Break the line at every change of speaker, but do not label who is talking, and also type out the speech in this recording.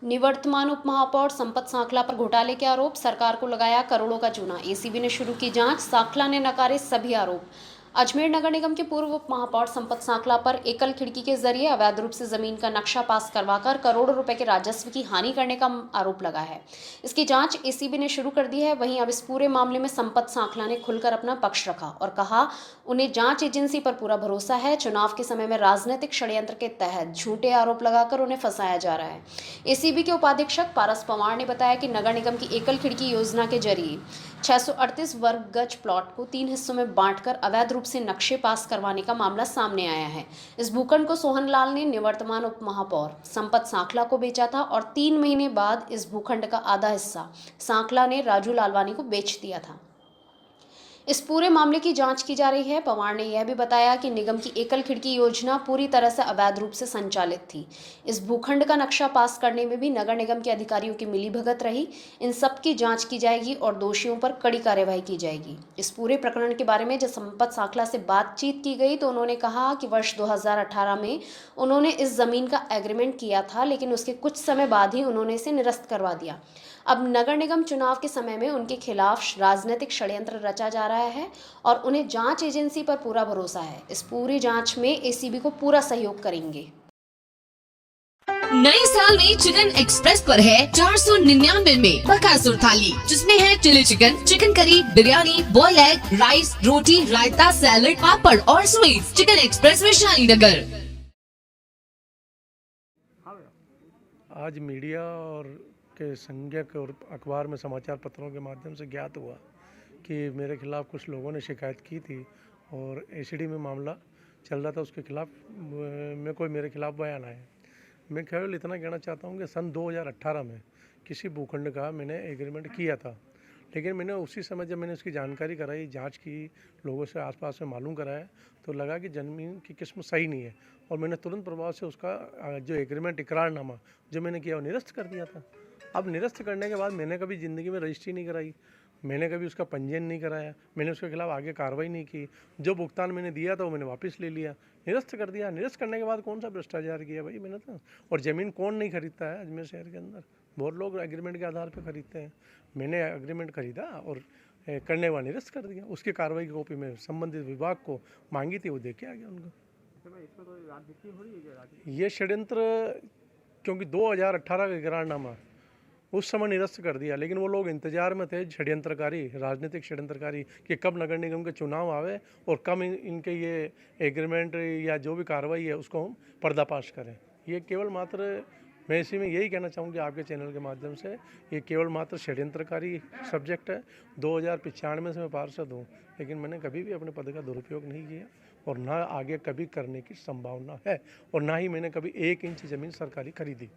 निवर्तमान उप महापौर संपत सांखला पर घोटाले के आरोप, सरकार को लगाया करोड़ों का चूना। एसीबी ने शुरू की जांच, सांखला ने नकारे सभी आरोप। अजमेर नगर निगम के पूर्व उप महापौर संपत सांखला पर एकल खिड़की के जरिए अवैध रूप से जमीन का नक्शा पास करवाकर करोड़ों रुपए के राजस्व की हानि करने का आरोप लगा है। इसकी जांच एसीबी ने शुरू कर दी है। वहीं अब इस पूरे मामले में संपत सांखला ने खुलकर अपना पक्ष रखा और कहा उन्हें जांच एजेंसी पर पूरा भरोसा है। चुनाव के समय में राजनीतिक षड्यंत्र के तहत झूठे आरोप लगाकर उन्हें फंसाया जा रहा है। एसीबी के उपाधीक्षक पारस पवार ने बताया कि नगर निगम की एकल खिड़की योजना के जरिए 638 वर्ग गज प्लॉट को 3 हिस्सों में बांटकर अवैध रूप से नक्शे पास करवाने का मामला सामने आया है। इस भूखंड को सोहन लाल ने निवर्तमान उप महापौर संपत सांखला को बेचा था और 3 महीने बाद इस भूखंड का आधा हिस्सा सांखला ने राजू लालवानी को बेच दिया था। इस पूरे मामले की जांच की जा रही है। पवार ने यह भी बताया कि निगम की एकल खिड़की योजना पूरी तरह से अवैध रूप से संचालित थी। इस भूखंड का नक्शा पास करने में भी नगर निगम के अधिकारियों की मिलीभगत रही। इन सब की जांच की जाएगी और दोषियों पर कड़ी कार्यवाही की जाएगी। इस पूरे प्रकरण के बारे में जब संपत सांखला से बातचीत की गई तो उन्होंने कहा कि वर्ष 2018 में उन्होंने इस जमीन का एग्रीमेंट किया था, लेकिन उसके कुछ समय बाद ही उन्होंने इसे निरस्त करवा दिया। अब नगर निगम चुनाव के समय में उनके खिलाफ राजनीतिक षड्यंत्र रचा जा रहा है और उन्हें जांच एजेंसी पर पूरा भरोसा है। इस पूरी जांच में एसीबी को पूरा सहयोग करेंगे।
नए साल में चिकन एक्सप्रेस पर है 499 में बकासुर थाली, जिसमें है chilli chicken, chicken curry, biryani, boil egg, rice, roti, raita, salad, papad और sweets. Chicken express Vaishali Nagar.
आज मीडिया और के संज्ञक और अखबार में समाचार पत्रों के माध्यम से ज्ञात हुआ कि मेरे खिलाफ कुछ लोगों ने शिकायत की थी और एसीडी में मामला चल रहा था। उसके खिलाफ में कोई मेरे खिलाफ बयान आया। मैं केवल इतना कहना चाहता हूँ कि सन 2018 में किसी भूखंड का मैंने एग्रीमेंट किया था, लेकिन मैंने उसी समय जब मैंने उसकी जानकारी कराई, जांच की, लोगों से आसपास में मालूम कराया, तो लगा कि ज़मीन की किस्म सही नहीं है और मैंने तुरंत प्रभाव से उसका जो एग्रीमेंट, इकरारनामा जो मैंने किया वो निरस्त कर दिया था। अब निरस्त करने के बाद मैंने कभी ज़िंदगी में रजिस्ट्री नहीं कराई, मैंने कभी उसका पंजीयन नहीं कराया, मैंने उसके खिलाफ आगे कार्रवाई नहीं की। जो भुगतान मैंने दिया था वो मैंने वापस ले लिया, निरस्त कर दिया। निरस्त करने के बाद कौन सा भ्रष्टाचार किया भाई मैंने तो। और ज़मीन कौन नहीं खरीदता है अजमेर शहर के अंदर, बहुत लोग एग्रीमेंट के आधार पर खरीदते हैं। मैंने एग्रीमेंट खरीदा और करने वाला निरस्त कर दिया। उसकी कार्रवाई की कॉपी में संबंधित विभाग को मांगी थी, वो दे के आ गया उनको। ये षड्यंत्र, क्योंकि 2018 का इकरारनामा उस समय निरस्त कर दिया, लेकिन वो लोग इंतजार में थे, षड्यंत्रकारी, राजनीतिक षड्यंत्रकारी, कि कब नगर निगम के चुनाव आवे और कब इनके ये एग्रीमेंट या जो भी कार्रवाई है उसको हम पर्दाफाश करें। ये केवल मात्र, मैं इसी में यही कहना चाहूँगी आपके चैनल के माध्यम से, ये केवल मात्र षड्यंत्रकारी सब्जेक्ट है। 2095 से मैं पार्षद हूँ, लेकिन मैंने कभी भी अपने पद का दुरुपयोग नहीं किया और ना आगे कभी करने की संभावना है, और ना ही मैंने कभी 1 इंच ज़मीन सरकारी खरीदी।